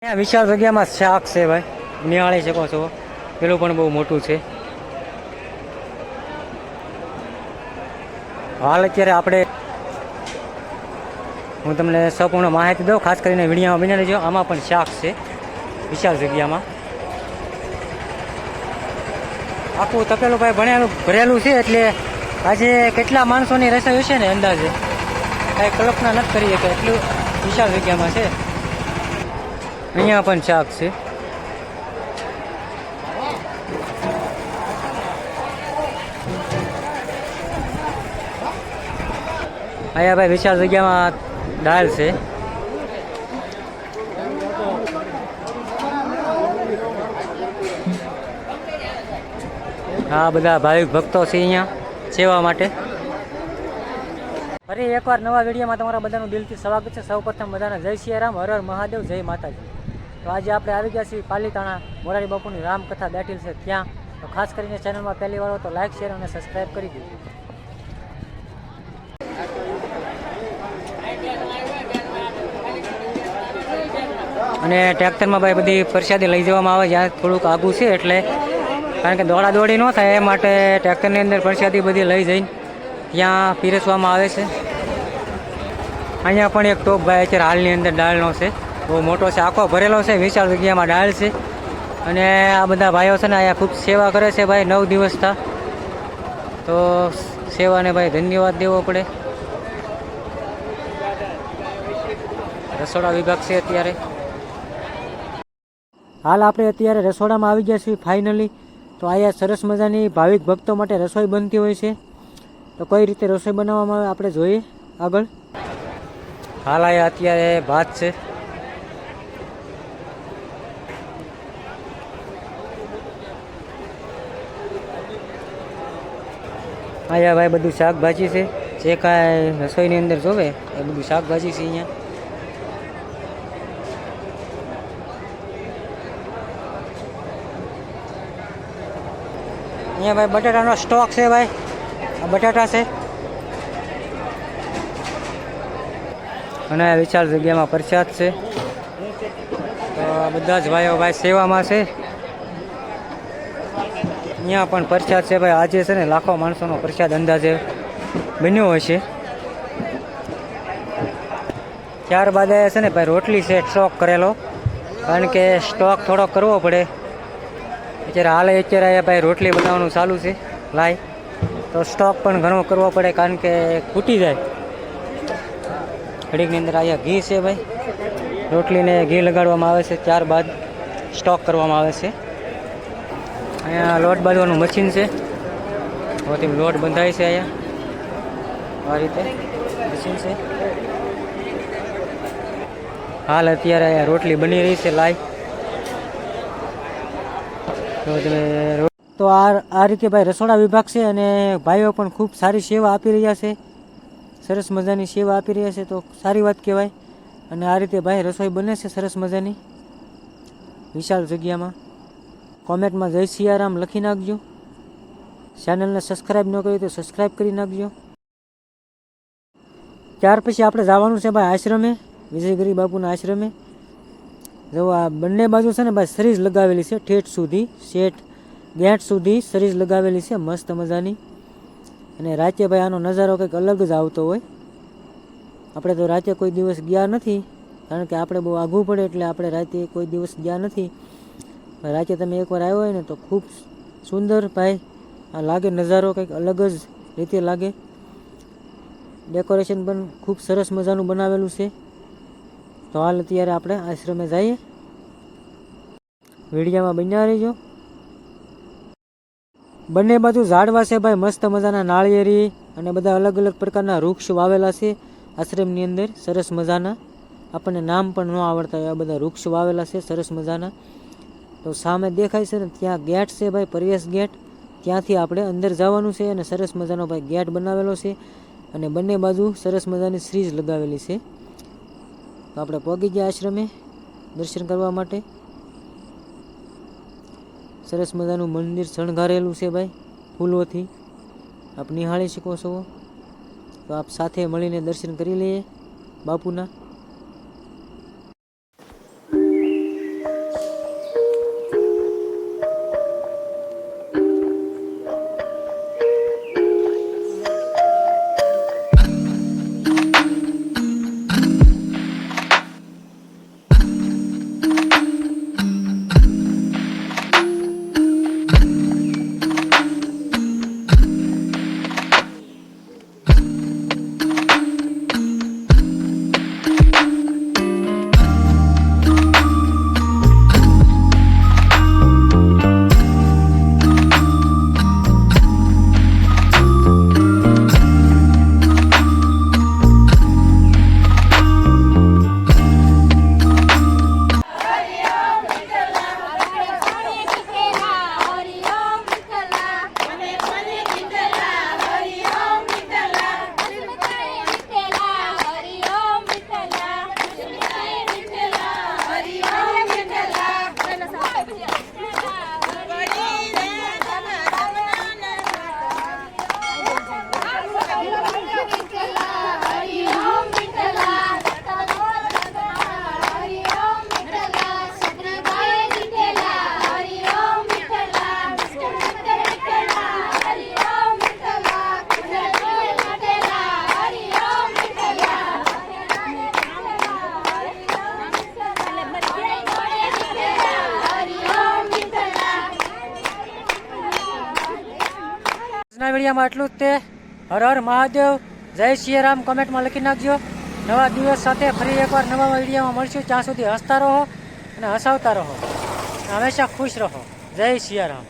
અહીંયા વિશાળ જગ્યામાં શાક છે ભાઈ, નિહાળી શકો છો. પેલું પણ બહુ મોટું છે. હાલ અત્યારે આપણે હું તમને સંપૂર્ણ માહિતી દઉં, ખાસ કરીને વિડીયોમાં બની લેજો. આમાં પણ શાક છે વિશાળ જગ્યામાં. આખું તપેલું ભાઈ ભરેલું છે, એટલે આજે કેટલા માણસોની રસોઈ હશે ને અંદાજે કાંઈ કલ્પના નથી કરી કે એટલું વિશાળ જગ્યામાં છે. અહીંયા પણ શાક છે. અહીંયા ભાઈ વિશાળ જગ્યામાં દાળ છે. હા, બધા ભાવિક ભક્તો છે અહીંયા સેવા માટે. ફરી એકવાર નવા વિડીયોમાં તમારા બધાનું દિલથી સ્વાગત છે. સૌપ્રથમ બધાને જય સિયારામ, હર હર મહાદેવ, જય માતાજી. તો આજે આપણે આવી ગયા છીએ પાલીતાણા મોરારી બાપુની રામકથા બેઠેલ છે ત્યાં. તો ખાસ કરીને ચેનલમાં પહેલી વાર હો તો લાઇક, શેર અને સબસ્ક્રાઈબ કરી દીધું. અને ટ્રેક્ટરમાં ભાઈ બધી પ્રસાદી લઈ જવામાં આવે જ્યાં થોડુંક આઘું છે, એટલે કારણ કે દોડા દોડી ન થાય એ માટે ટ્રેક્ટરની અંદર પ્રસાદી બધી લઈ જઈને ત્યાં પીરસવામાં આવે છે. અહીંયા પણ એક ટોપ ભાઈ અત્યારે હાલની અંદર દાળનો છે, બહુ મોટો છે, આખો ભરેલો છે, વિશાળ જગ્યામાં દાળ છે. અને આ બધા ભાઈઓ છે ને અહીંયા ખૂબ સેવા કરે છે ભાઈ, 9 દિવસ થા. તો સેવાને ભાઈ ધન્યવાદ દેવો પડે. રસોડા વિભાગ છે અત્યારે. હાલ આપણે અત્યારે રસોડામાં આવી ગયા છીએ ફાઇનલી. તો અહીંયા સરસ મજાની ભાવિક ભક્તો માટે રસોઈ બનતી હોય છે. તો કઈ રીતે રસોઈ બનાવવામાં આવે આપણે જોઈએ આગળ. હાલ અહીંયા અત્યારે ભાત છે. અહીંયા ભાઈ બધું શાકભાજી છે, જે કાંઈ રસોઈની અંદર જોવે એ બધું શાકભાજી છે અહીંયા. અહીંયા ભાઈ બટાટાનો સ્ટોક છે ભાઈ, આ બટાટા છે. અને વિશાળ જગ્યામાં પ્રસાદ છે. તો બધા જ ભાઈઓ ભાઈ સેવામાં છે. અહીંયા પણ પ્રસાદ છે ભાઈ. આજે છે ને લાખો માણસોનો પ્રસાદ અંદાજે બન્યો હશે. ત્યારબાદ છે ને ભાઈ રોટલી છે સ્ટોક કરેલો, કારણ કે સ્ટોક થોડો કરવો પડે. અત્યારે અહીંયા ભાઈ રોટલી બનાવવાનું ચાલુ છે લાઈ. તો સ્ટોક પણ ઘણો કરવો પડે, કારણ કે ખૂટી જાય ઘડીકની અંદર. અહીંયા ઘી છે ભાઈ, રોટલીને ઘી લગાડવામાં આવે છે, ત્યારબાદ સ્ટોક કરવામાં આવે છે. અહીંયા લોટ બાંધવાનું મશીન છે, તેમ લોટ બંધાય છે. અહીંયા આ રીતે મશીન છે. હાલ અત્યારે અહીંયા રોટલી બની રહી છે લાઈ. તો આ રીતે ભાઈ રસોડા વિભાગ છે, અને ભાઈઓ પણ ખૂબ સારી સેવા આપી રહ્યા છે, સરસ મજાની સેવા આપી રહ્યા છે. તો સારી વાત કહેવાય. અને આ રીતે ભાઈ રસોઈ બને છે સરસ મજાની વિશાળ જગ્યામાં. કોમેન્ટમાં જય સિયારામ લખી નાખજો. ચેનલને સબસ્ક્રાઈબ ન કરી તો સબસ્ક્રાઈબ કરી નાખજો. ત્યાર પછી આપણે જવાનું છે ભાઈ આશ્રમે, વિજયગીરી બાપુના આશ્રમે. જો આ બંને બાજુ છે ને ભાઈ સરીઝ લગાવેલી છે, ઠેઠ સુધી શેઠ ગેટ સુધી સરીઝ લગાવેલી છે મસ્ત મજાની. અને રાતે ભાઈ આનો નજારો કંઈક અલગ જ આવતો હોય. આપણે તો રાતે કોઈ દિવસ ગયા નથી, કારણ કે આપણે બહુ આઘું પડે, એટલે આપણે રાતે કોઈ દિવસ ગયા નથી. રાતે તમે એકવાર આવ્યો હોય ને તો ખૂબ સુંદર ભાઈ આ લાગે, નજારો કંઈક અલગ જ રીતે લાગે. ડેકોરેશન પણ ખૂબ સરસ મજાનું બનાવેલું છે. તો હાલ અત્યારે આપણે આશ્રમે જઈએ. વિડીયોમાં બન્યા રહીજો. બંને બાજુ ઝાડવા છે ભાઈ, મસ્ત મજાના નાળિયેરી અને બધા અલગ અલગ પ્રકારના વૃક્ષ વાવેલા છે આશ્રમની અંદર સરસ મજાના. આપણને નામ પણ ન આવડતા એવા બધા વૃક્ષ વાવેલા છે સરસ મજાના. તો સામે દેખાય છે ને ત્યાં ગેટ છે ભાઈ, પ્રવેશ ગેટ. ત્યાંથી આપણે અંદર જવાનું છે, અને સરસ મજાનો ભાઈ ગેટ બનાવેલો છે. અને બંને બાજુ સરસ મજાની સીરીઝ લગાવેલી છે. તો આપણે પહોંચી ગયા આશ્રમે દર્શન કરવા માટે. સરસ મજાનું મંદિર શણગારેલું છે ભાઈ ફૂલોથી, આપ નિહાળી શકો છો. તો આપ સાથે મળીને દર્શન કરી લઈએ બાપુના. વિડીયોમાં એટલું જ તે. હર હર મહાદેવ, જય સિયારામ કમેન્ટમાં લખી નાખજો. નવા દિવસ સાથે ફરી એકવાર નવા વિડીયોમાં મળશું. ત્યાં સુધી હસતા રહો અને હસાવતા રહો, હંમેશા ખુશ રહો. જય સિયારામ.